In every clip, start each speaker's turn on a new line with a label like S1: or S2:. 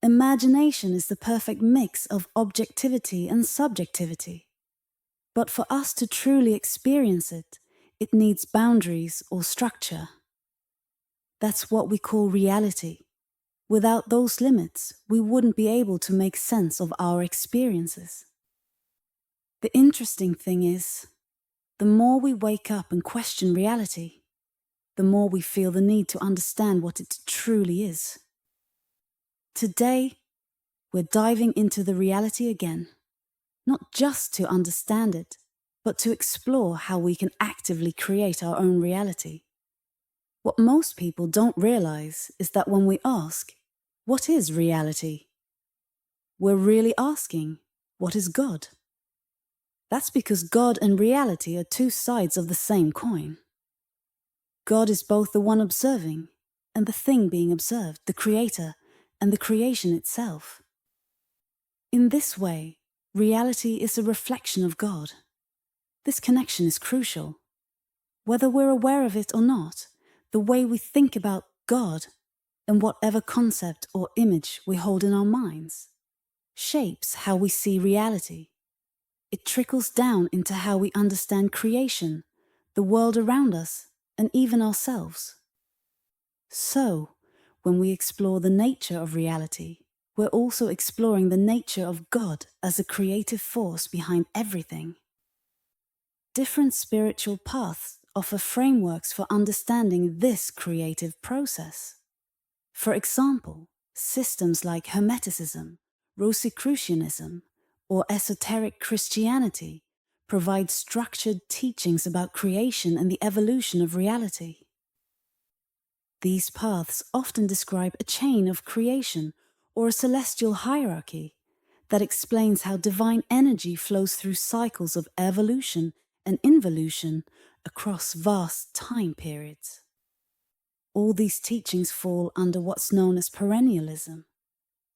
S1: Imagination is the perfect mix of objectivity and subjectivity. But for us to truly experience it, it needs boundaries or structure. That's what we call reality. Without those limits, we wouldn't be able to make sense of our experiences. The interesting thing is, the more we wake up and question reality, the more we feel the need to understand what it truly is. Today, we're diving into the reality again, not just to understand it, but to explore how we can actively create our own reality. What most people don't realize is that when we ask, "What is reality?" we're really asking, "What is God?" That's because God and reality are two sides of the same coin. God is both the one observing and the thing being observed, the creator and the creation itself. In this way, reality is a reflection of God. This connection is crucial. Whether we're aware of it or not, the way we think about God and whatever concept or image we hold in our minds shapes how we see reality. It trickles down into how we understand creation, the world around us, and even ourselves. So, when we explore the nature of reality, we're also exploring the nature of God as a creative force behind everything. Different spiritual paths offer frameworks for understanding this creative process. For example, systems like Hermeticism, Rosicrucianism, or esoteric Christianity provide structured teachings about creation and the evolution of reality. These paths often describe a chain of creation or a celestial hierarchy that explains how divine energy flows through cycles of evolution and involution across vast time periods. All these teachings fall under what's known as perennialism,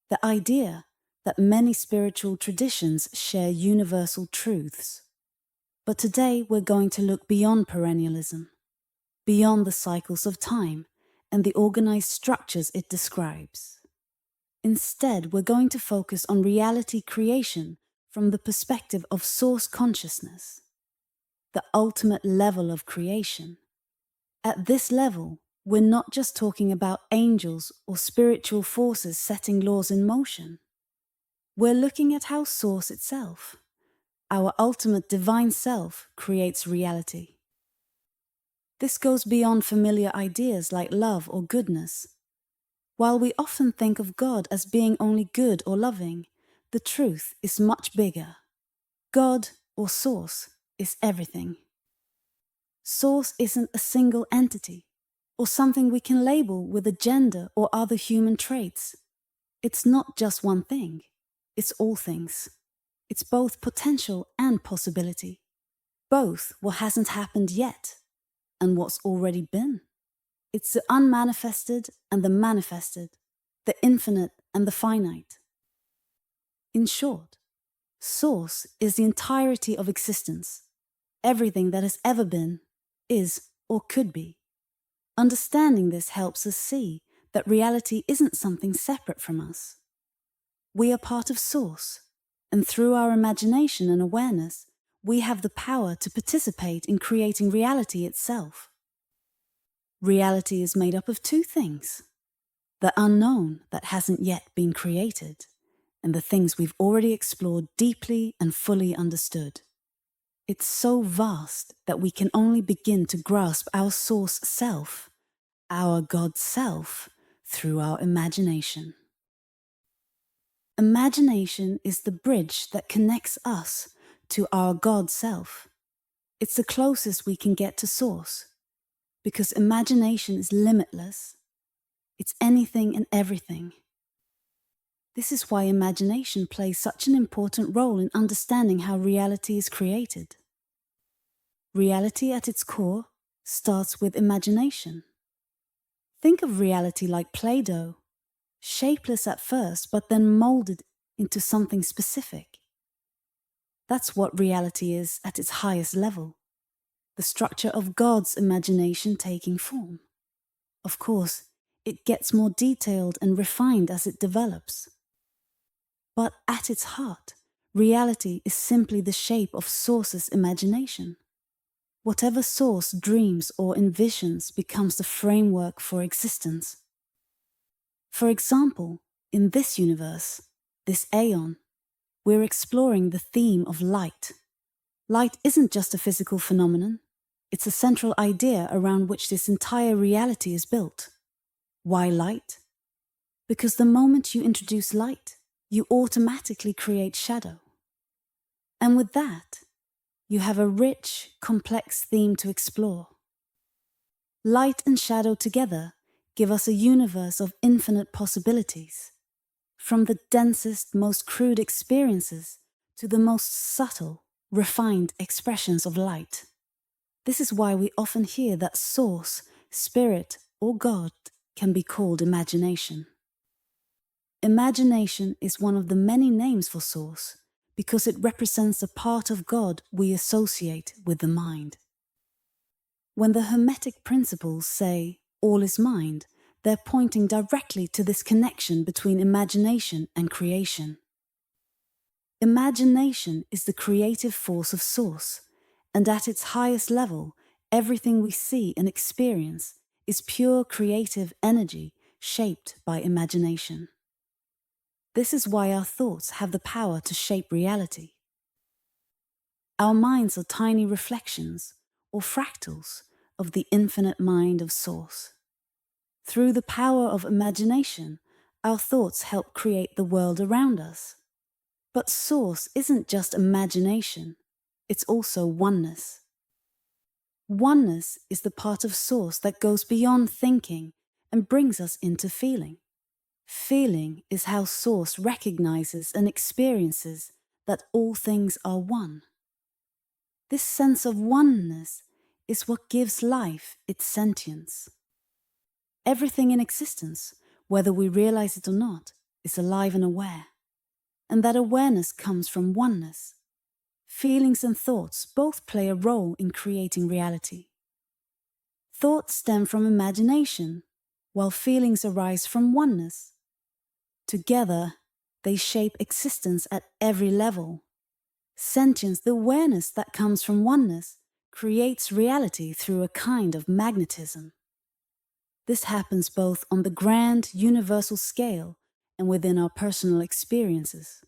S1: the idea that many spiritual traditions share universal truths. But today we're going to look beyond perennialism, beyond the cycles of time and the organized structures it describes. Instead, we're going to focus on reality creation from the perspective of source consciousness, the ultimate level of creation. At this level, we're not just talking about angels or spiritual forces setting laws in motion. We're looking at how Source itself, our ultimate divine self, creates reality. This goes beyond familiar ideas like love or goodness. While we often think of God as being only good or loving, the truth is much bigger. God, or Source, is everything. Source isn't a single entity, or something we can label with a gender or other human traits. It's not just one thing. It's all things. It's both potential and possibility. Both what hasn't happened yet and what's already been. It's the unmanifested and the manifested, the infinite and the finite. In short, Source is the entirety of existence, everything that has ever been, is, or could be. Understanding this helps us see that reality isn't something separate from us. We are part of Source, and through our imagination and awareness, we have the power to participate in creating reality itself. Reality is made up of two things: the unknown that hasn't yet been created, and the things we've already explored deeply and fully understood. It's so vast that we can only begin to grasp our Source self, our God self, through our imagination. Imagination is the bridge that connects us to our God self. It's the closest we can get to Source, because imagination is limitless. It's anything and everything. This is why imagination plays such an important role in understanding how reality is created. Reality at its core starts with imagination. Think of reality like Play-Doh, shapeless at first, but then molded into something specific. That's what reality is at its highest level, the structure of God's imagination taking form. Of course, it gets more detailed and refined as it develops. But at its heart, reality is simply the shape of Source's imagination. Whatever Source dreams or envisions becomes the framework for existence. For example, in this universe, this aeon, we're exploring the theme of light. Light isn't just a physical phenomenon, it's a central idea around which this entire reality is built. Why light? Because the moment you introduce light, you automatically create shadow. And with that, you have a rich, complex theme to explore. Light and shadow together give us a universe of infinite possibilities, from the densest, most crude experiences to the most subtle, refined expressions of light. This is why we often hear that Source, Spirit, or God can be called imagination. Imagination is one of the many names for Source because it represents a part of God we associate with the mind. When the Hermetic principles say, all is mind, they're pointing directly to this connection between imagination and creation. Imagination is the creative force of Source, and at its highest level, everything we see and experience is pure creative energy shaped by imagination. This is why our thoughts have the power to shape reality. Our minds are tiny reflections, or fractals, of the infinite mind of Source. Through the power of imagination, our thoughts help create the world around us. But Source isn't just imagination, it's also oneness. Oneness is the part of Source that goes beyond thinking and brings us into feeling. Feeling is how Source recognizes and experiences that all things are one. This sense of oneness is what gives life its sentience. Everything in existence, whether we realize it or not, is alive and aware. And that awareness comes from oneness. Feelings and thoughts both play a role in creating reality. Thoughts stem from imagination, while feelings arise from oneness. Together, they shape existence at every level. Sentience, the awareness that comes from oneness, creates reality through a kind of magnetism. This happens both on the grand, universal scale and within our personal experiences.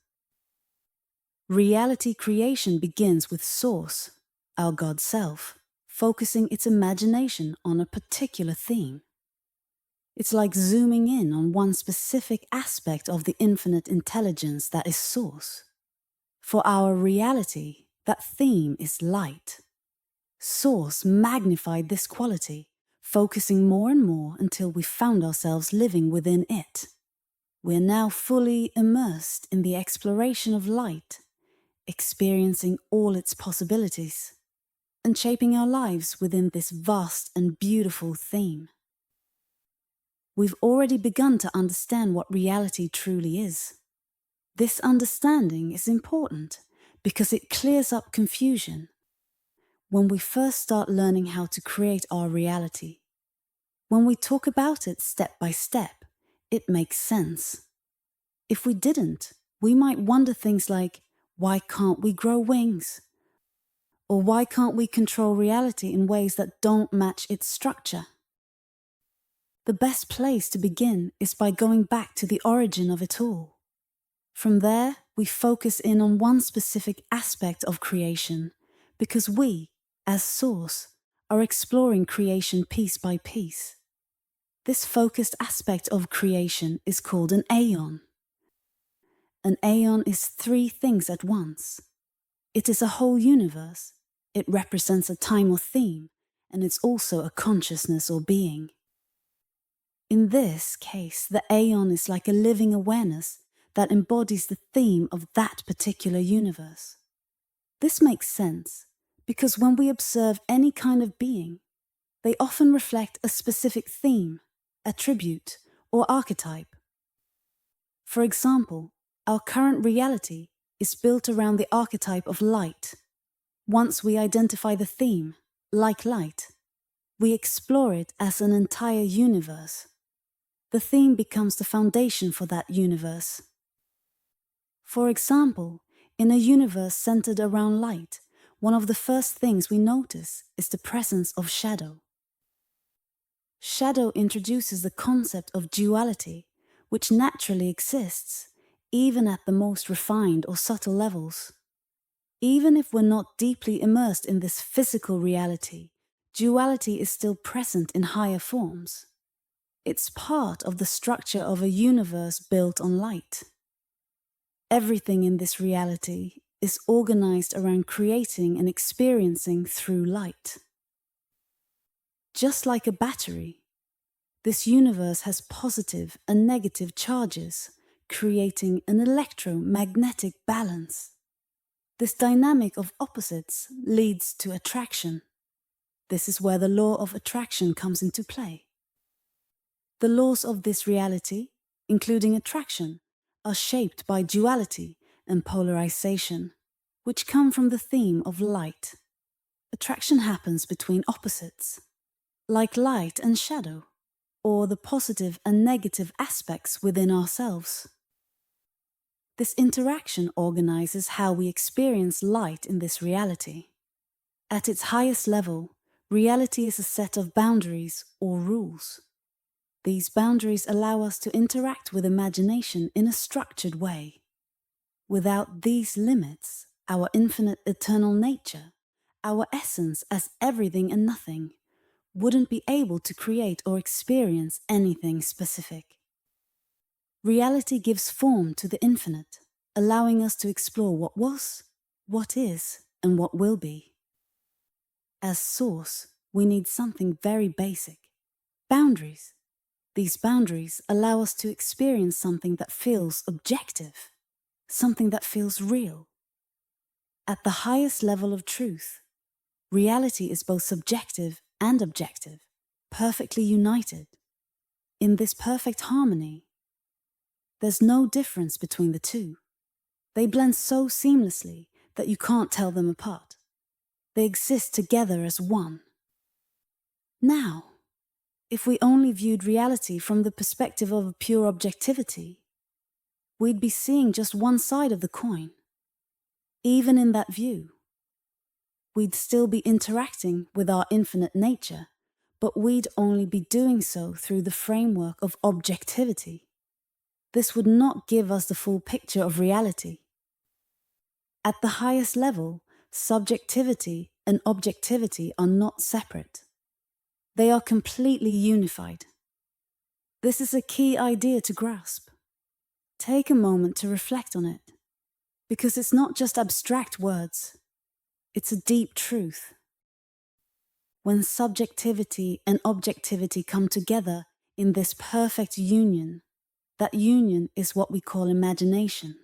S1: Reality creation begins with Source, our God Self, focusing its imagination on a particular theme. It's like zooming in on one specific aspect of the infinite intelligence that is Source. For our reality, that theme is light. Source magnified this quality, focusing more and more until we found ourselves living within it. We are now fully immersed in the exploration of light, experiencing all its possibilities, and shaping our lives within this vast and beautiful theme. We've already begun to understand what reality truly is. This understanding is important because it clears up confusion. When we first start learning how to create our reality, when we talk about it step by step, it makes sense. If we didn't, we might wonder things like, why can't we grow wings? Or why can't we control reality in ways that don't match its structure? The best place to begin is by going back to the origin of it all. From there, we focus in on one specific aspect of creation, because we, as Source, are exploring creation piece by piece. This focused aspect of creation is called an aeon. An aeon is three things at once. It is a whole universe, it represents a time or theme, and it's also a consciousness or being. In this case, the aeon is like a living awareness that embodies the theme of that particular universe. This makes sense because when we observe any kind of being, they often reflect a specific theme, attribute, or archetype. For example, our current reality is built around the archetype of light. Once we identify the theme, like light, we explore it as an entire universe. The theme becomes the foundation for that universe. For example, in a universe centered around light, one of the first things we notice is the presence of shadow. Shadow introduces the concept of duality, which naturally exists, even at the most refined or subtle levels. Even if we're not deeply immersed in this physical reality, duality is still present in higher forms. It's part of the structure of a universe built on light. Everything in this reality is organized around creating and experiencing through light. Just like a battery, this universe has positive and negative charges, creating an electromagnetic balance. This dynamic of opposites leads to attraction. This is where the law of attraction comes into play. The laws of this reality, including attraction, are shaped by duality and polarization, which come from the theme of light. Attraction happens between opposites, like light and shadow, or the positive and negative aspects within ourselves. This interaction organizes how we experience light in this reality. At its highest level, reality is a set of boundaries or rules. These boundaries allow us to interact with imagination in a structured way. Without these limits, our infinite eternal nature, our essence as everything and nothing, wouldn't be able to create or experience anything specific. Reality gives form to the infinite, allowing us to explore what was, what is, and what will be. As source, we need something very basic: boundaries. These boundaries allow us to experience something that feels objective, something that feels real. At the highest level of truth, reality is both subjective and objective, perfectly united. In this perfect harmony, there's no difference between the two. They blend so seamlessly that you can't tell them apart. They exist together as one. Now, if we only viewed reality from the perspective of pure objectivity, we'd be seeing just one side of the coin. Even in that view, we'd still be interacting with our infinite nature, but we'd only be doing so through the framework of objectivity. This would not give us the full picture of reality. At the highest level, subjectivity and objectivity are not separate. They are completely unified. This is a key idea to grasp. Take a moment to reflect on it, because it's not just abstract words. It's a deep truth. When subjectivity and objectivity come together in this perfect union, that union is what we call imagination.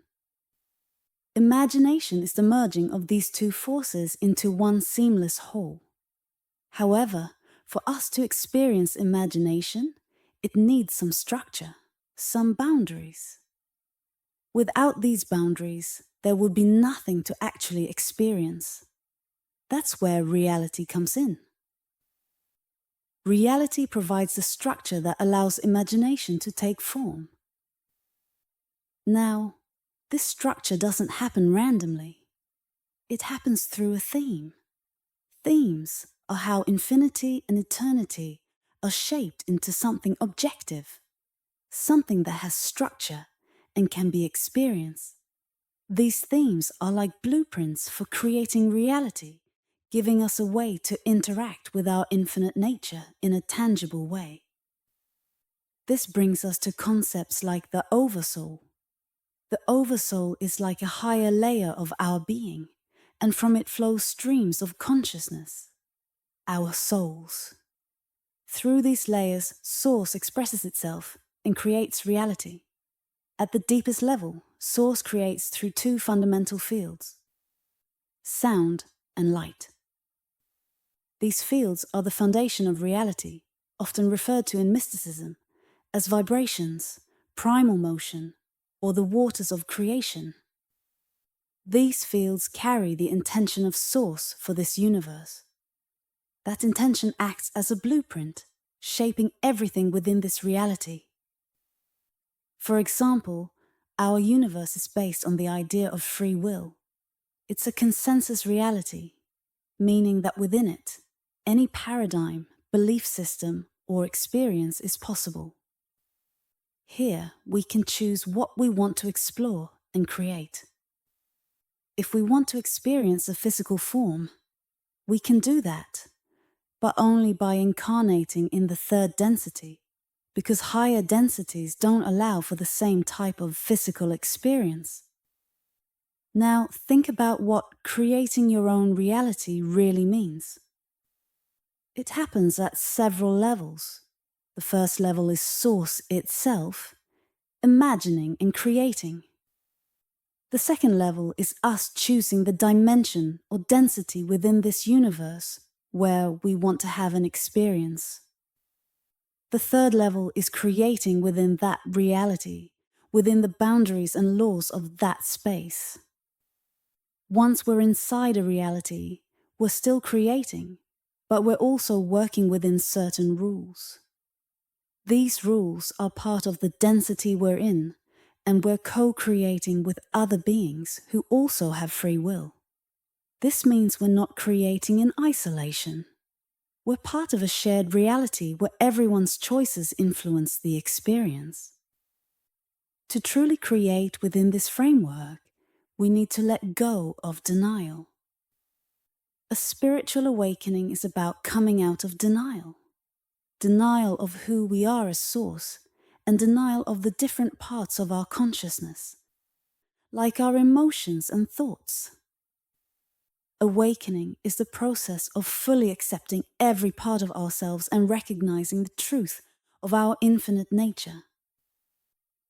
S1: Imagination is the merging of these two forces into one seamless whole. However, for us to experience imagination, it needs some structure, some boundaries. Without these boundaries, there would be nothing to actually experience. That's where reality comes in. Reality provides the structure that allows imagination to take form. Now, this structure doesn't happen randomly. It happens through a theme. Themes are how infinity and eternity are shaped into something objective, something that has structure and can be experienced. These themes are like blueprints for creating reality, giving us a way to interact with our infinite nature in a tangible way. This brings us to concepts like the oversoul. The oversoul is like a higher layer of our being, and from it flow streams of consciousness, our souls. Through these layers, Source expresses itself and creates reality. At the deepest level, Source creates through two fundamental fields: sound and light. These fields are the foundation of reality, often referred to in mysticism as vibrations, primal motion, or the waters of creation. These fields carry the intention of Source for this universe. That intention acts as a blueprint, shaping everything within this reality. For example, Our universe is based on the idea of free will. It's a consensus reality, meaning that within it, any paradigm, belief system, or experience is possible. Here, we can choose what we want to explore and create. If we want to experience a physical form, we can do that, but only by incarnating in the third density, because higher densities don't allow for the same type of physical experience. Now, think about what creating your own reality really means. It happens at several levels. The first level is source itself, imagining and creating. The second level is us choosing the dimension or density within this universe where we want to have an experience. The third level is creating within that reality, within the boundaries and laws of that space. Once we're inside a reality, we're still creating, but we're also working within certain rules. These rules are part of the density we're in, and we're co-creating with other beings who also have free will. This means we're not creating in isolation. We're part of a shared reality where everyone's choices influence the experience. To truly create within this framework, we need to let go of denial. A spiritual awakening is about coming out of denial. Denial of who we are as source, and denial of the different parts of our consciousness, like our emotions and thoughts. Awakening is the process of fully accepting every part of ourselves and recognizing the truth of our infinite nature.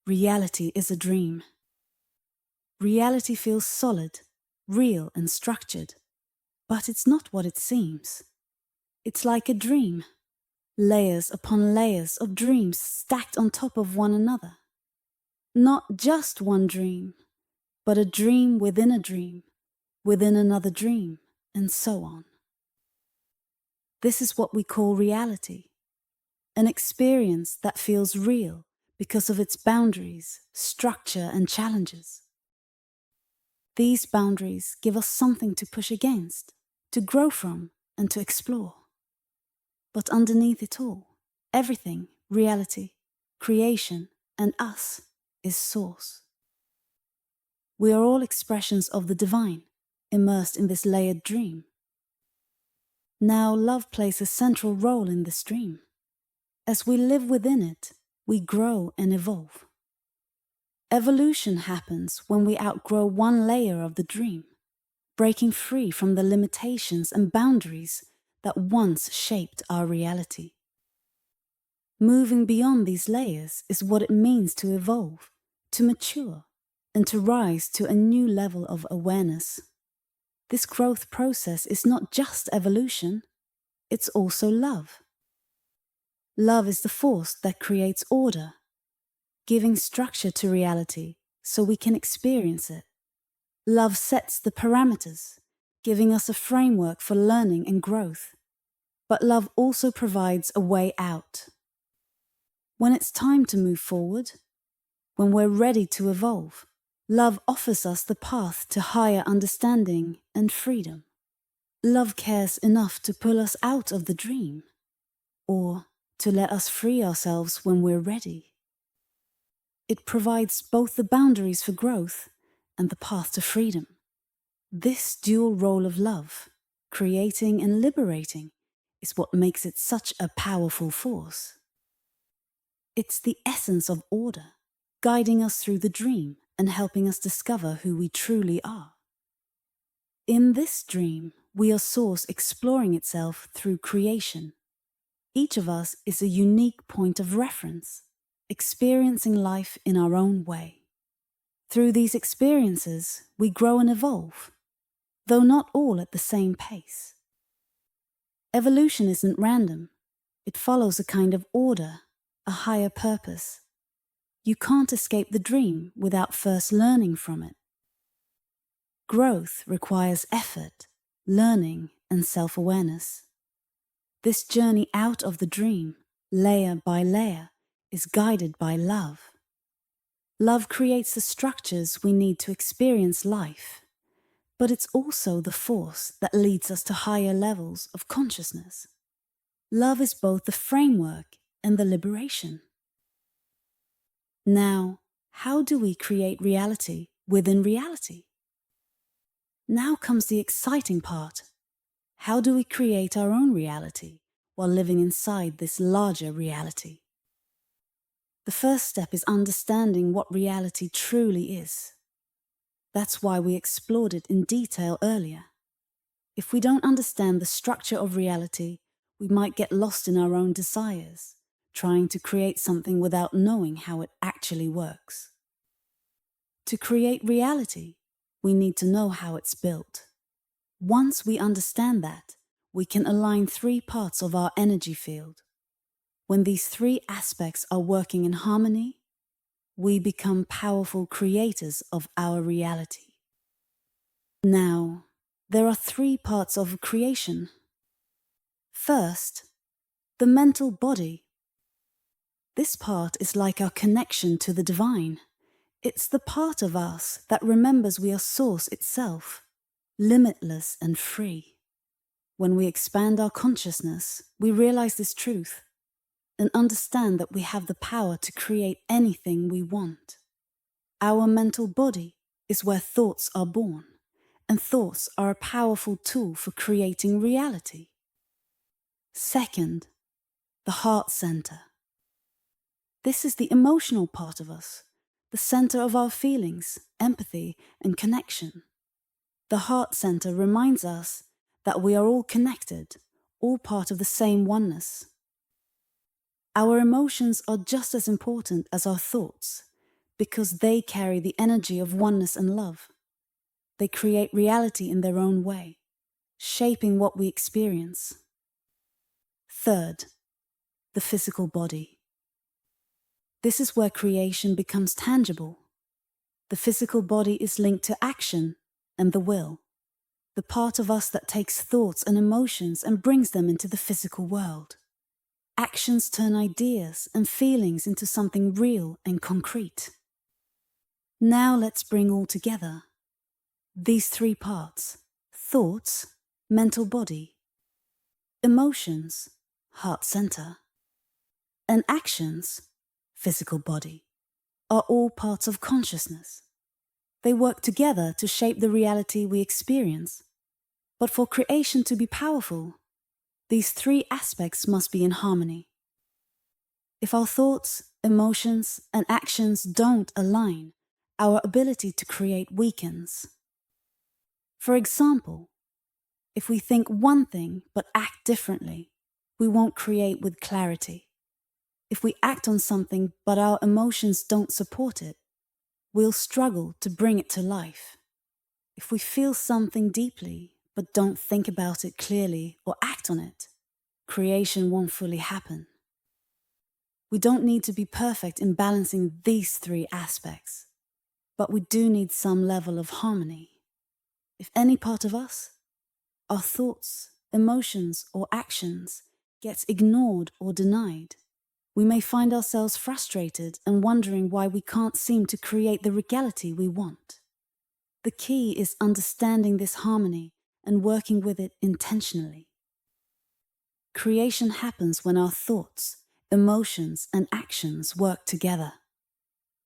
S1: Reality is a dream. Reality feels solid, real and structured, but it's not what it seems. It's like a dream, layers upon layers of dreams stacked on top of one another. Not just one dream, but a dream within a dream, within another dream, and so on. This is what we call reality, an experience that feels real because of its boundaries, structure, and challenges. These boundaries give us something to push against, to grow from, and to explore. But underneath it all, everything, reality, creation, and us, is source. We are all expressions of the divine, immersed in this layered dream. Now, love plays a central role in this dream. As we live within it, we grow and evolve. Evolution happens when we outgrow one layer of the dream, breaking free from the limitations and boundaries that once shaped our reality. Moving beyond these layers is what it means to evolve, to mature, and to rise to a new level of awareness. This growth process is not just evolution, it's also love. Love is the force that creates order, giving structure to reality so we can experience it. Love sets the parameters, giving us a framework for learning and growth. But love also provides a way out. When it's time to move forward, when we're ready to evolve, love offers us the path to higher understanding and freedom. Love cares enough to pull us out of the dream, or to let us free ourselves when we're ready. It provides both the boundaries for growth and the path to freedom. This dual role of love, creating and liberating, is what makes it such a powerful force. It's the essence of order, guiding us through the dream and helping us discover who we truly are. In this dream, we are Source exploring itself through creation. Each of us is a unique point of reference, experiencing life in our own way. Through these experiences, we grow and evolve, though not all at the same pace. Evolution isn't random. It follows a kind of order, a higher purpose. You can't escape the dream without first learning from it. Growth requires effort, learning, and self-awareness. This journey out of the dream, layer by layer, is guided by love. Love creates the structures we need to experience life, but it's also the force that leads us to higher levels of consciousness. Love is both the framework and the liberation. Now, how do we create reality within reality? Now comes the exciting part. How do we create our own reality while living inside this larger reality? The first step is understanding what reality truly is. That's why we explored it in detail earlier. If we don't understand the structure of reality, we might get lost in our own desires, trying to create something without knowing how it actually works. To create reality, we need to know how it's built. Once we understand that, we can align 3 parts of our energy field. When these 3 aspects are working in harmony, we become powerful creators of our reality. Now, there are 3 parts of creation. First, the mental body. This part is like our connection to the divine. It's the part of us that remembers we are Source itself, limitless and free. When we expand our consciousness, we realize this truth and understand that we have the power to create anything we want. Our mental body is where thoughts are born, and thoughts are a powerful tool for creating reality. Second, the heart center. This is the emotional part of us, the center of our feelings, empathy, and connection. The heart center reminds us that we are all connected, all part of the same oneness. Our emotions are just as important as our thoughts, because they carry the energy of oneness and love. They create reality in their own way, shaping what we experience. Third, the physical body. This is where creation becomes tangible. The physical body is linked to action and the will, the part of us that takes thoughts and emotions and brings them into the physical world. Actions turn ideas and feelings into something real and concrete. Now let's bring all together. These 3 parts: thoughts, mental body; emotions, heart center; and actions, physical body, are all parts of consciousness. They work together to shape the reality we experience. But for creation to be powerful, these 3 aspects must be in harmony. If our thoughts, emotions, and actions don't align, our ability to create weakens. For example, if we think one thing but act differently, we won't create with clarity. If we act on something but our emotions don't support it, we'll struggle to bring it to life. If we feel something deeply but don't think about it clearly or act on it, creation won't fully happen. We don't need to be perfect in balancing these 3 aspects, but we do need some level of harmony. If any part of us, our thoughts, emotions, or actions, gets ignored or denied, we may find ourselves frustrated and wondering why we can't seem to create the reality we want. The key is understanding this harmony and working with it intentionally. Creation happens when our thoughts, emotions, and actions work together.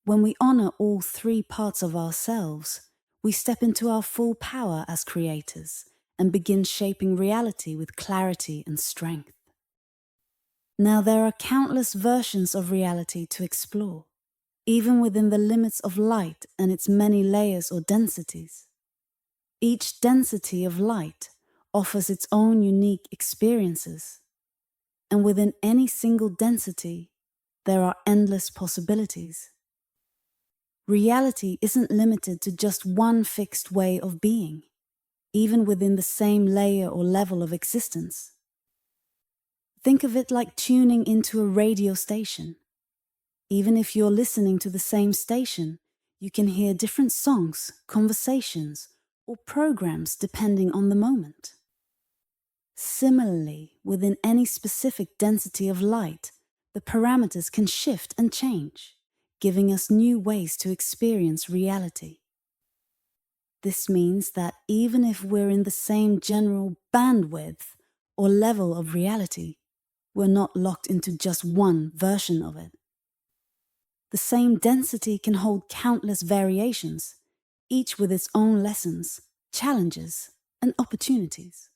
S1: When we honor all 3 parts of ourselves, we step into our full power as creators and begin shaping reality with clarity and strength. Now there are countless versions of reality to explore, even within the limits of light and its many layers or densities. Each density of light offers its own unique experiences, and within any single density, there are endless possibilities. Reality isn't limited to just one fixed way of being, even within the same layer or level of existence. Think of it like tuning into a radio station. Even if you're listening to the same station, you can hear different songs, conversations, or programs depending on the moment. Similarly, within any specific density of light, the parameters can shift and change, giving us new ways to experience reality. This means that even if we're in the same general bandwidth or level of reality, we're not locked into just one version of it. The same density can hold countless variations, each with its own lessons, challenges, and opportunities.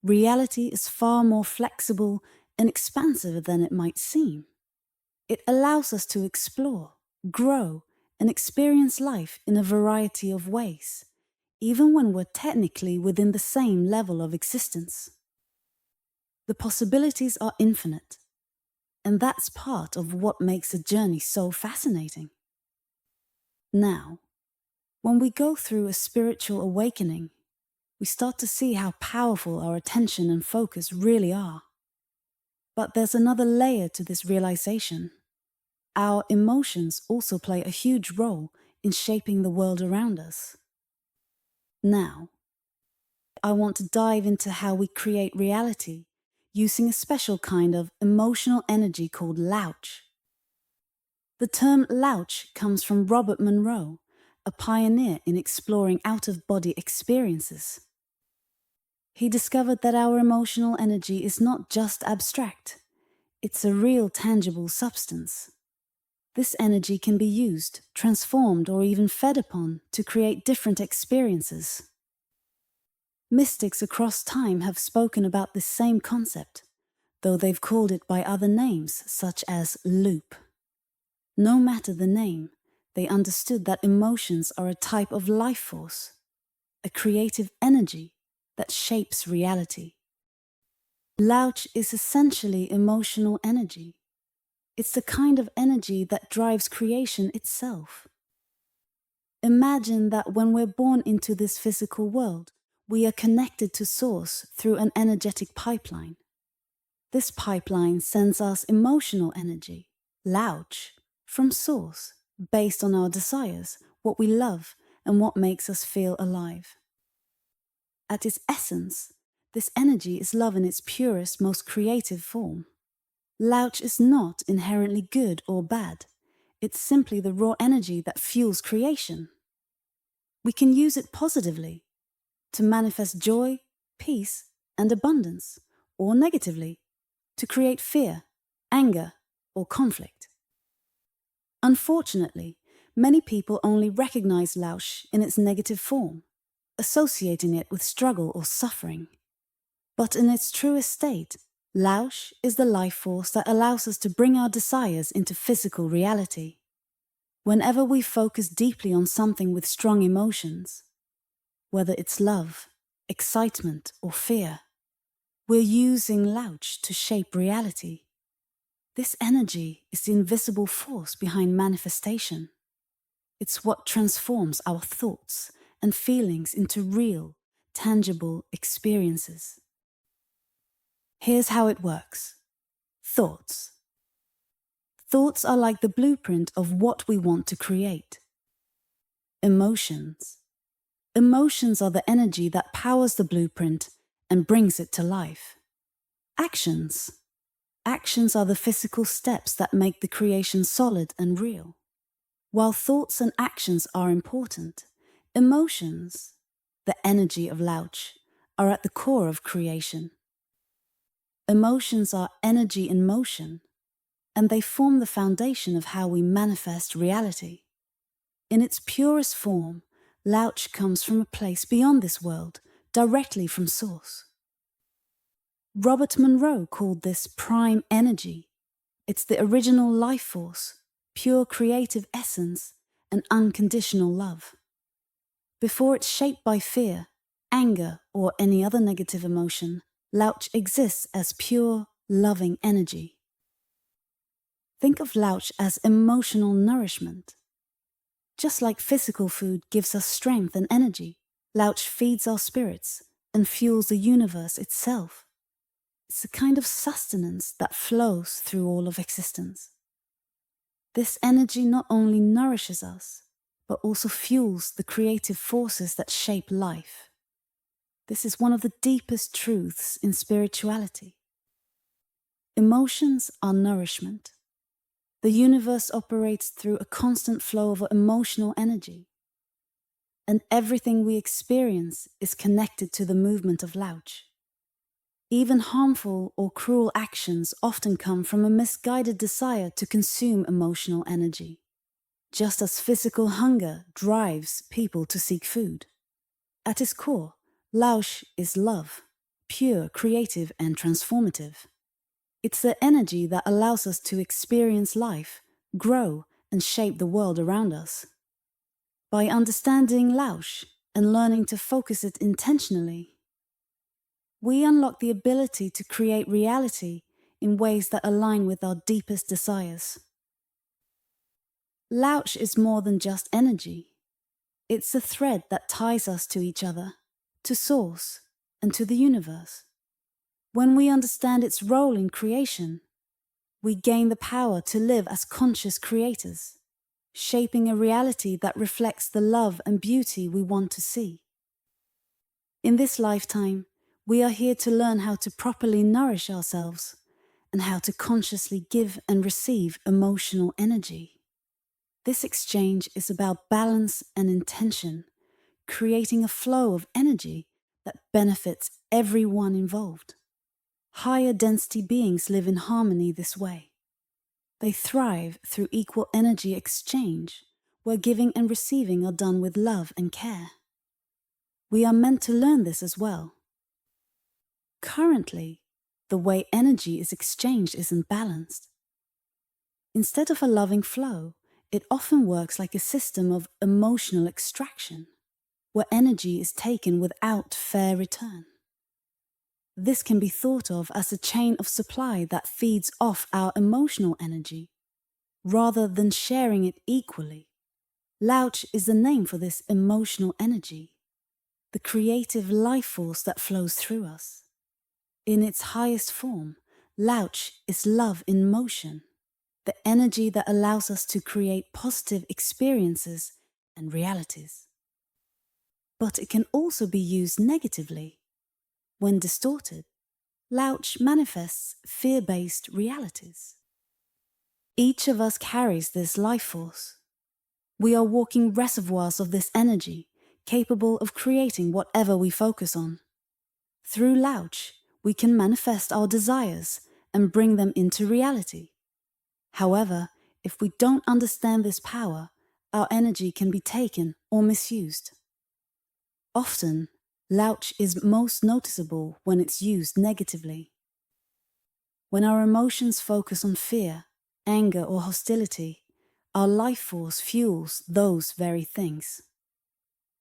S1: Reality is far more flexible and expansive than it might seem. It allows us to explore, grow, and experience life in a variety of ways, even when we're technically within the same level of existence. The possibilities are infinite, and that's part of what makes a journey so fascinating. Now, when we go through a spiritual awakening, we start to see how powerful our attention and focus really are. But there's another layer to this realization. Our emotions also play a huge role in shaping the world around us. Now, I want to dive into how we create reality using a special kind of emotional energy called louch. The term louch comes from Robert Monroe, a pioneer in exploring out-of-body experiences. He discovered that our emotional energy is not just abstract, it's a real tangible substance. This energy can be used, transformed, or even fed upon to create different experiences. Mystics across time have spoken about this same concept, though they've called it by other names such as loop. No matter the name, they understood that emotions are a type of life force, a creative energy that shapes reality. Louch is essentially emotional energy. It's the kind of energy that drives creation itself. Imagine that when we're born into this physical world, we are connected to Source through an energetic pipeline. This pipeline sends us emotional energy, louch, from Source, based on our desires, what we love, and what makes us feel alive. At its essence, this energy is love in its purest, most creative form. Louch is not inherently good or bad. It's simply the raw energy that fuels creation. We can use it positively to manifest joy, peace, and abundance, or negatively to create fear, anger, or conflict. Unfortunately, many people only recognize louch in its negative form, associating it with struggle or suffering. But in its truest state, louch is the life force that allows us to bring our desires into physical reality. Whenever we focus deeply on something with strong emotions, whether it's love, excitement, or fear, we're using louch to shape reality. This energy is the invisible force behind manifestation. It's what transforms our thoughts and feelings into real, tangible experiences. Here's how it works. Thoughts. Thoughts are like the blueprint of what we want to create. Emotions. Emotions are the energy that powers the blueprint and brings it to life. Actions. Actions are the physical steps that make the creation solid and real. While thoughts and actions are important, emotions, the energy of louch, are at the core of creation. Emotions are energy in motion, and they form the foundation of how we manifest reality. In its purest form, louch comes from a place beyond this world, directly from Source. Robert Monroe called this prime energy. It's the original life force, pure creative essence, and unconditional love. Before it's shaped by fear, anger, or any other negative emotion, louch exists as pure, loving energy. Think of louch as emotional nourishment. Just like physical food gives us strength and energy, louch feeds our spirits and fuels the universe itself. It's a kind of sustenance that flows through all of existence. This energy not only nourishes us, but also fuels the creative forces that shape life. This is one of the deepest truths in spirituality. Emotions are nourishment. The universe operates through a constant flow of emotional energy, and everything we experience is connected to the movement of Lauch. Even harmful or cruel actions often come from a misguided desire to consume emotional energy, just as physical hunger drives people to seek food. At its core, Lauch is love, pure, creative, and transformative. It's the energy that allows us to experience life, grow, and shape the world around us. By understanding Lauch and learning to focus it intentionally, we unlock the ability to create reality in ways that align with our deepest desires. Lauch is more than just energy. It's a thread that ties us to each other, to Source, and to the universe. When we understand its role in creation, we gain the power to live as conscious creators, shaping a reality that reflects the love and beauty we want to see. In this lifetime, we are here to learn how to properly nourish ourselves and how to consciously give and receive emotional energy. This exchange is about balance and intention, creating a flow of energy that benefits everyone involved. Higher density beings live in harmony this way. They thrive through equal energy exchange, where giving and receiving are done with love and care. We are meant to learn this as well. Currently, the way energy is exchanged isn't balanced. Instead of a loving flow, it often works like a system of emotional extraction, where energy is taken without fair return. This can be thought of as a chain of supply that feeds off our emotional energy, rather than sharing it equally. Lauch is the name for this emotional energy, the creative life force that flows through us. In its highest form, Lauch is love in motion, the energy that allows us to create positive experiences and realities. But it can also be used negatively. When distorted, Lauch manifests fear-based realities. Each of us carries this life force. We are walking reservoirs of this energy, capable of creating whatever we focus on. Through Lauch, we can manifest our desires and bring them into reality. However, if we don't understand this power, our energy can be taken or misused. Often, Lauch is most noticeable when it's used negatively. When our emotions focus on fear, anger, or hostility, our life force fuels those very things.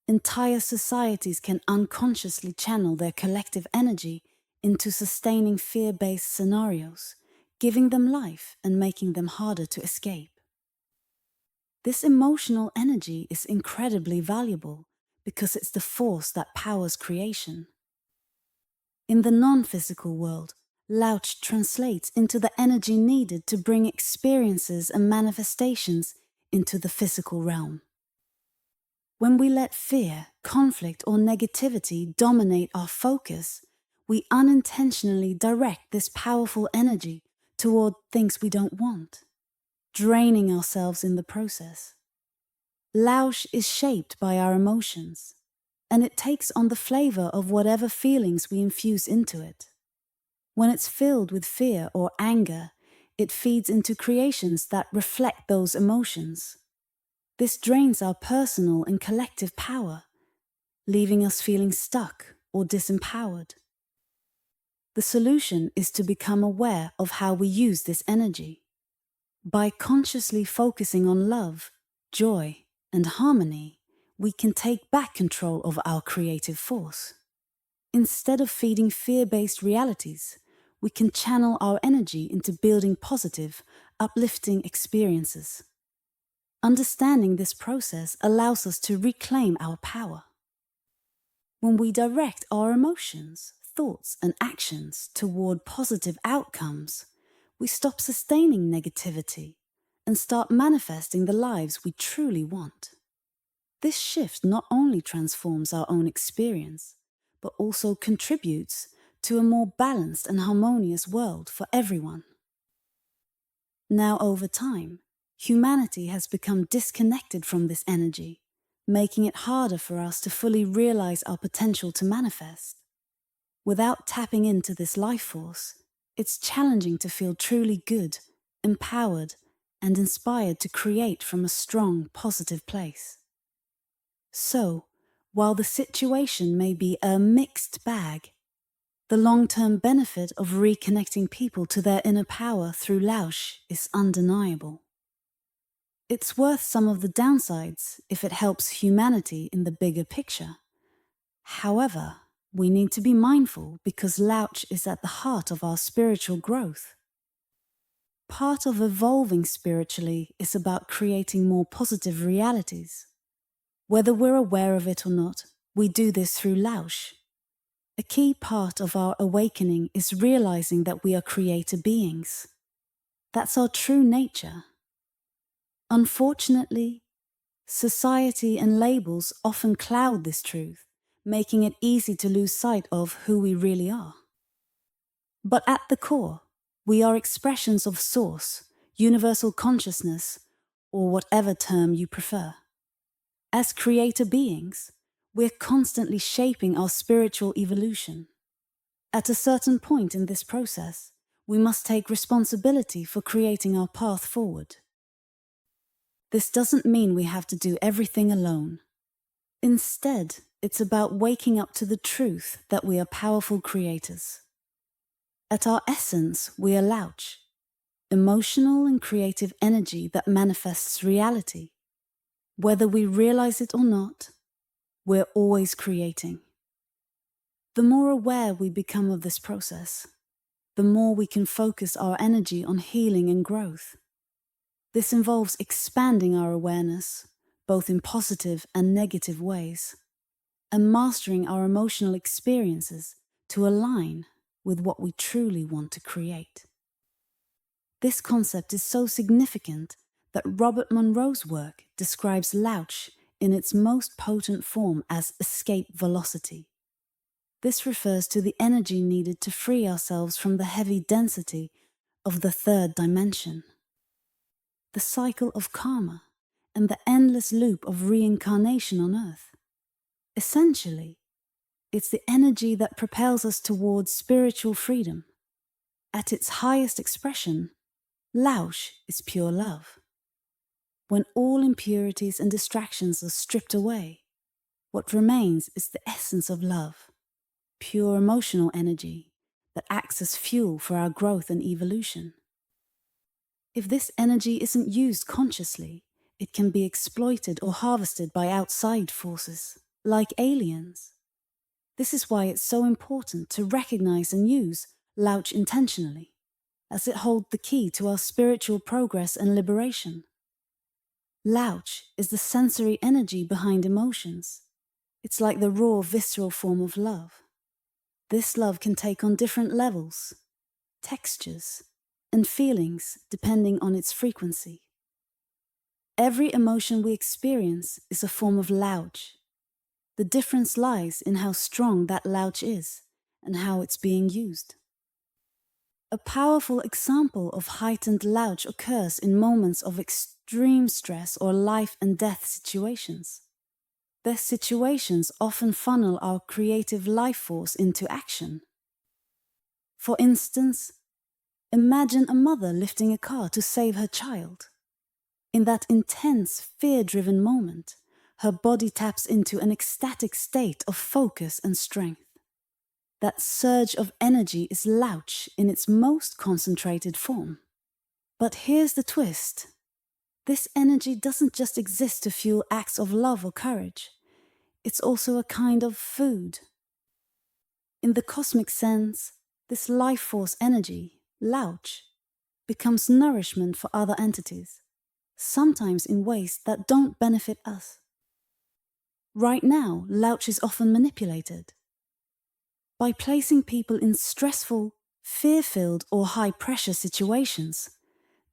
S1: Entire societies can unconsciously channel their collective energy into sustaining fear-based scenarios, giving them life and making them harder to escape. This emotional energy is incredibly valuable because it's the force that powers creation. In the non-physical world, Lauch translates into the energy needed to bring experiences and manifestations into the physical realm. When we let fear, conflict, or negativity dominate our focus, we unintentionally direct this powerful energy toward things we don't want, draining ourselves in the process. Lauch is shaped by our emotions, and it takes on the flavor of whatever feelings we infuse into it. When it's filled with fear or anger, it feeds into creations that reflect those emotions. This drains our personal and collective power, leaving us feeling stuck or disempowered. The solution is to become aware of how we use this energy. By consciously focusing on love, joy, and harmony, we can take back control of our creative force. Instead of feeding fear-based realities, we can channel our energy into building positive, uplifting experiences. Understanding this process allows us to reclaim our power. When we direct our emotions, thoughts, and actions toward positive outcomes, we stop sustaining negativity and start manifesting the lives we truly want. This shift not only transforms our own experience, but also contributes to a more balanced and harmonious world for everyone. Now, over time, humanity has become disconnected from this energy, making it harder for us to fully realize our potential to manifest. Without tapping into this life force, it's challenging to feel truly good, empowered, and inspired to create from a strong, positive place. So, while the situation may be a mixed bag, the long-term benefit of reconnecting people to their inner power through Lausch is undeniable. It's worth some of the downsides if it helps humanity in the bigger picture. However, we need to be mindful because Lausch is at the heart of our spiritual growth. Part of evolving spiritually is about creating more positive realities. Whether we're aware of it or not, we do this through Lausch. A key part of our awakening is realizing that we are creator beings. That's our true nature. Unfortunately, society and labels often cloud this truth, making it easy to lose sight of who we really are. But at the core, we are expressions of source, universal consciousness, or whatever term you prefer. As creator beings, we're constantly shaping our spiritual evolution. At a certain point in this process, we must take responsibility for creating our path forward. This doesn't mean we have to do everything alone. Instead, it's about waking up to the truth that we are powerful creators. At our essence, we are Lausch, emotional and creative energy that manifests reality. Whether we realize it or not, we're always creating. The more aware we become of this process, the more we can focus our energy on healing and growth. This involves expanding our awareness, both in positive and negative ways, and mastering our emotional experiences to align with what we truly want to create. This concept is so significant that Robert Monroe's work describes Lausch in its most potent form as escape velocity. This refers to the energy needed to free ourselves from the heavy density of the third dimension. The cycle of karma and the endless loop of reincarnation on Earth. Essentially, it's the energy that propels us towards spiritual freedom. At its highest expression, Lausch is pure love. When all impurities and distractions are stripped away, what remains is the essence of love, pure emotional energy that acts as fuel for our growth and evolution. If this energy isn't used consciously, it can be exploited or harvested by outside forces, like aliens. This is why it's so important to recognize and use Lausch intentionally, as it holds the key to our spiritual progress and liberation. Lausch is the sensory energy behind emotions. It's like the raw, visceral form of love. This love can take on different levels, textures, and feelings depending on its frequency. Every emotion we experience is a form of Lausch. The difference lies in how strong that Lausch is and how it's being used. A powerful example of heightened Lausch occurs in moments of extreme stress or life and death situations. These situations often funnel our creative life force into action. For instance, imagine a mother lifting a car to save her child. In that intense, fear-driven moment, her body taps into an ecstatic state of focus and strength. That surge of energy is Lausch in its most concentrated form. But here's the twist. This energy doesn't just exist to fuel acts of love or courage. It's also a kind of food. In the cosmic sense, this life force energy, Lausch, becomes nourishment for other entities, sometimes in ways that don't benefit us. Right now, Lausch is often manipulated. By placing people in stressful, fear-filled or high-pressure situations,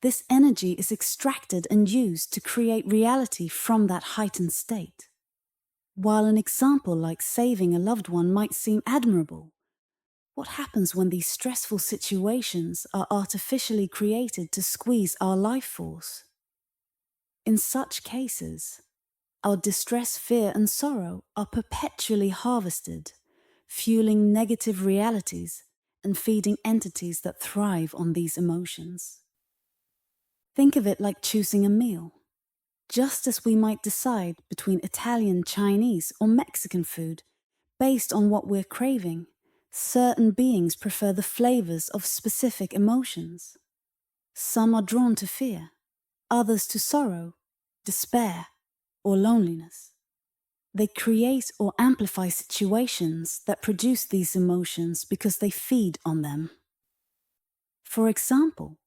S1: this energy is extracted and used to create reality from that heightened state. While an example like saving a loved one might seem admirable, What happens when these stressful situations are artificially created to squeeze our life force? In such cases, our distress, fear, and sorrow are perpetually harvested, fueling negative realities and feeding entities that thrive on these emotions. Think of it like choosing a meal. Just as we might decide between Italian, Chinese, or Mexican food based on what we're craving, certain beings prefer the flavors of specific emotions. Some are drawn to fear, others to sorrow, despair, or loneliness. They create or amplify situations that produce these emotions because they feed on them. For example,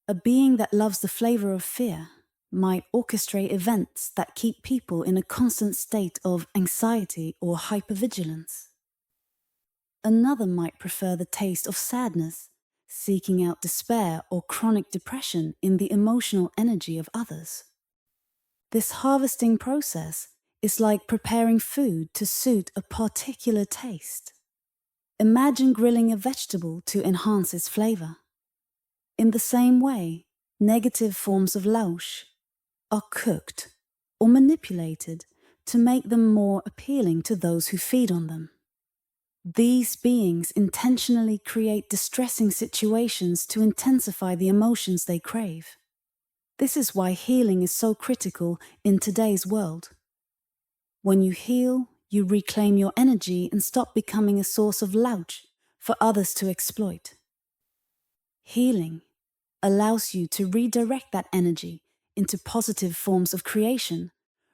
S1: a being that loves the flavor of fear might orchestrate events that keep people in a constant state of anxiety or hypervigilance. Another might prefer the taste of sadness, seeking out despair or chronic depression in the emotional energy of others. This harvesting process is like preparing food to suit a particular taste. Imagine grilling a vegetable to enhance its flavor. In the same way, negative forms of lausch are cooked or manipulated to make them more appealing to those who feed on them. These beings intentionally create distressing situations to intensify the emotions they crave. This is why healing is so critical in today's world. When you heal, you reclaim your energy and stop becoming a source of lausch for others to exploit. Healing allows you to redirect that energy into positive forms of creation,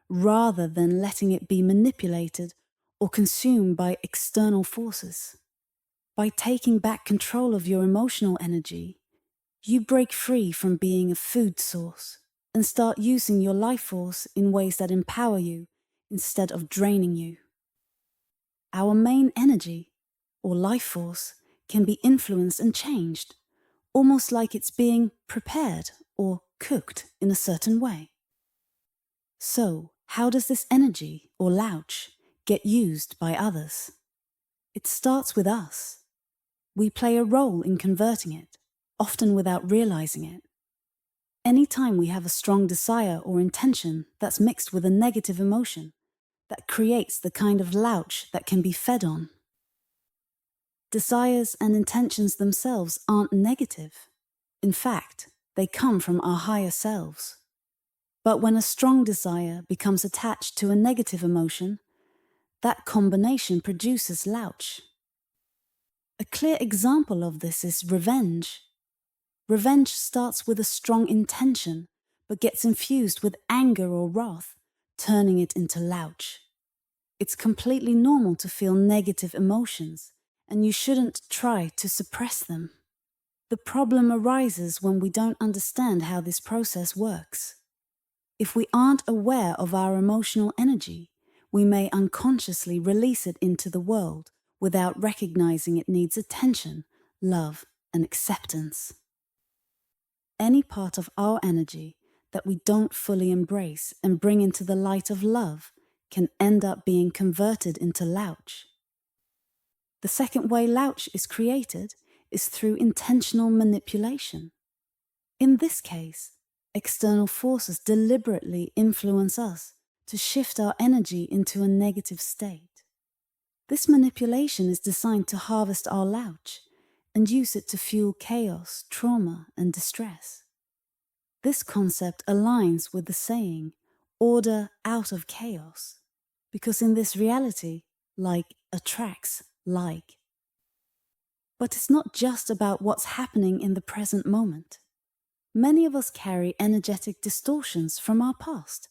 S1: rather than letting it be manipulated or consumed by external forces. By taking back control of your emotional energy, you break free from being a food source and start using your life force in ways that empower you instead of draining you. Our main energy, or life force, can be influenced and changed, almost like it's being prepared or cooked in a certain way. So, how does this energy, or lausch, get used by others? It starts with us. We play a role in converting it, often without realizing it. Anytime we have a strong desire or intention that's mixed with a negative emotion, that creates the kind of lausch that can be fed on. Desires and intentions themselves aren't negative. In fact, they come from our higher selves. But when a strong desire becomes attached to a negative emotion, that combination produces lausch. A clear example of this is revenge. Revenge starts with a strong intention, but gets infused with anger or wrath, turning it into lausch. It's completely normal to feel negative emotions, and you shouldn't try to suppress them. The problem arises when we don't understand how this process works. If we aren't aware of our emotional energy, we may unconsciously release it into the world without recognizing it needs attention, love, and acceptance. Any part of our energy that we don't fully embrace and bring into the light of love can end up being converted into lausch. The second way lausch is created is through intentional manipulation. In this case, external forces deliberately influence us to shift our energy into a negative state. This manipulation is designed to harvest our lausch and use it to fuel chaos, trauma, and distress. This concept aligns with the saying, order out of chaos, because in this reality, like attracts like. But it's not just about what's happening in the present moment. Many of us carry energetic distortions from our past,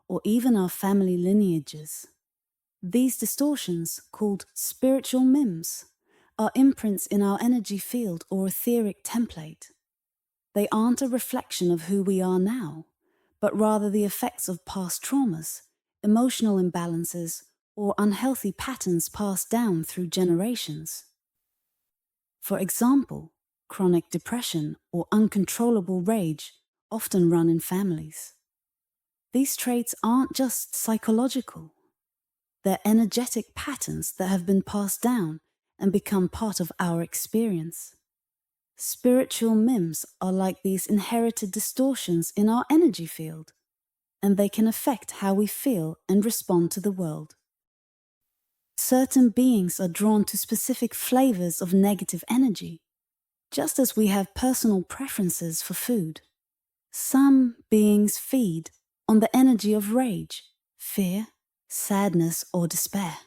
S1: or even our family lineages. These distortions, called spiritual mims, are imprints in our energy field or etheric template. They aren't a reflection of who we are now, but rather the effects of past traumas, emotional imbalances, or unhealthy patterns passed down through generations. For example, chronic depression or uncontrollable rage often run in families. These traits aren't just psychological. They're energetic patterns that have been passed down and become part of our experience. Spiritual MIMs are like these inherited distortions in our energy field, and they can affect how we feel and respond to the world. Certain beings are drawn to specific flavors of negative energy, just as we have personal preferences for food. Some beings feed on the energy of rage, fear, sadness, or despair.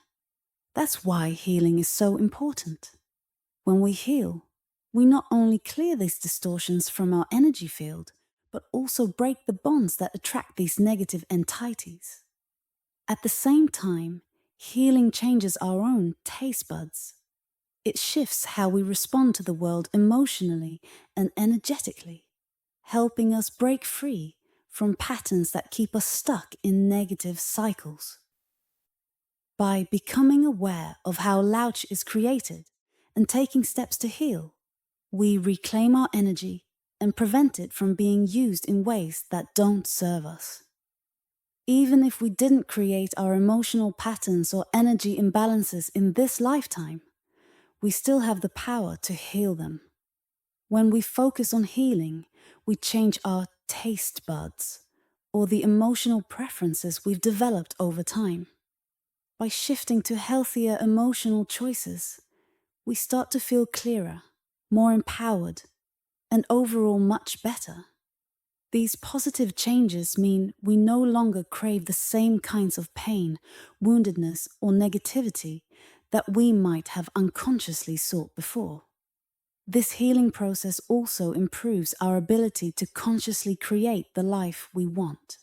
S1: That's why healing is so important. When we heal, we not only clear these distortions from our energy field, but also break the bonds that attract these negative entities. At the same time, healing changes our own taste buds. It shifts how we respond to the world emotionally and energetically, helping us break free from patterns that keep us stuck in negative cycles. By becoming aware of how louch is created and taking steps to heal, we reclaim our energy and prevent it from being used in ways that don't serve us. Even if we didn't create our emotional patterns or energy imbalances in this lifetime, we still have the power to heal them. When we focus on healing, we change our taste buds, or the emotional preferences we've developed over time. By shifting to healthier emotional choices, we start to feel clearer, more empowered, and overall much better. These positive changes mean we no longer crave the same kinds of pain, woundedness, or negativity that we might have unconsciously sought before. This healing process also improves our ability to consciously create the life we want.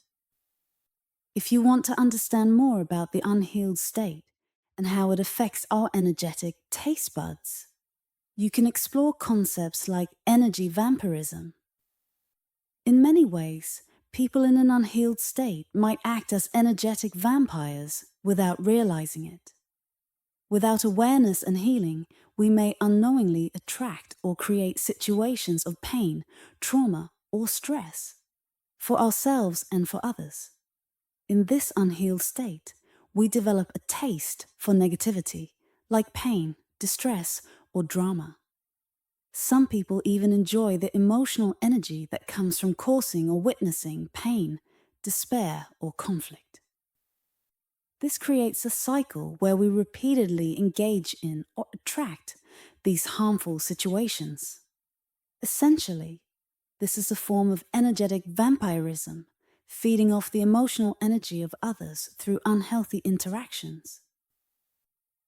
S1: If you want to understand more about the unhealed state and how it affects our energetic taste buds, you can explore concepts like energy vampirism. In many ways, people in an unhealed state might act as energetic vampires without realizing it. Without awareness and healing, we may unknowingly attract or create situations of pain, trauma, or stress for ourselves and for others. In this unhealed state, we develop a taste for negativity, like pain, distress, or drama. Some people even enjoy the emotional energy that comes from causing or witnessing pain, despair, or conflict. This creates a cycle where we repeatedly engage in or attract these harmful situations. Essentially, this is a form of energetic vampirism, feeding off the emotional energy of others through unhealthy interactions.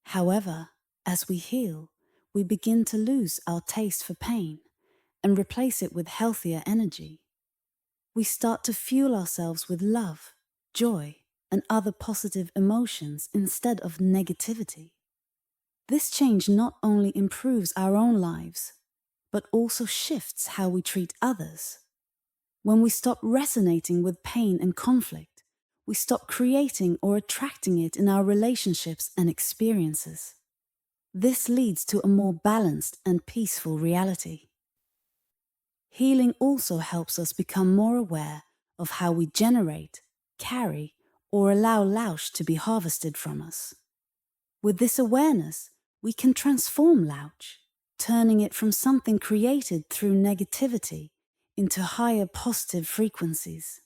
S1: However, as we heal, we begin to lose our taste for pain and replace it with healthier energy. We start to fuel ourselves with love, joy, and other positive emotions instead of negativity. This change not only improves our own lives, but also shifts how we treat others. When we stop resonating with pain and conflict, we stop creating or attracting it in our relationships and experiences. This leads to a more balanced and peaceful reality. Healing also helps us become more aware of how we generate, carry, or allow louch to be harvested from us. With this awareness, we can transform louch, turning it from something created through negativity into higher positive frequencies.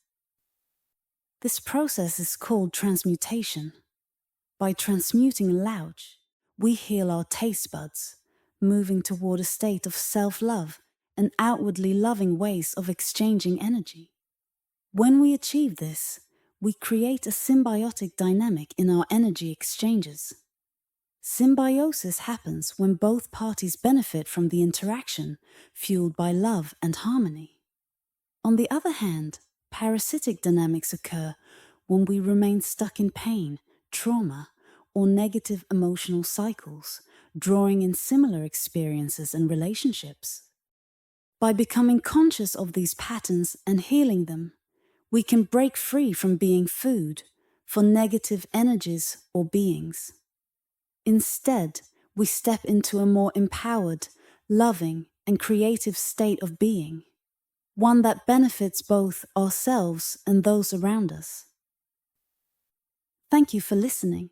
S1: This process is called transmutation. By transmuting louch, we heal our taste buds, moving toward a state of self-love and outwardly loving ways of exchanging energy. When we achieve this, we create a symbiotic dynamic in our energy exchanges. Symbiosis happens when both parties benefit from the interaction, fueled by love and harmony. On the other hand, parasitic dynamics occur when we remain stuck in pain, trauma, or negative emotional cycles, drawing in similar experiences and relationships. By becoming conscious of these patterns and healing them, we can break free from being food for negative energies or beings. Instead, we step into a more empowered, loving, and creative state of being, one that benefits both ourselves and those around us. Thank you for listening.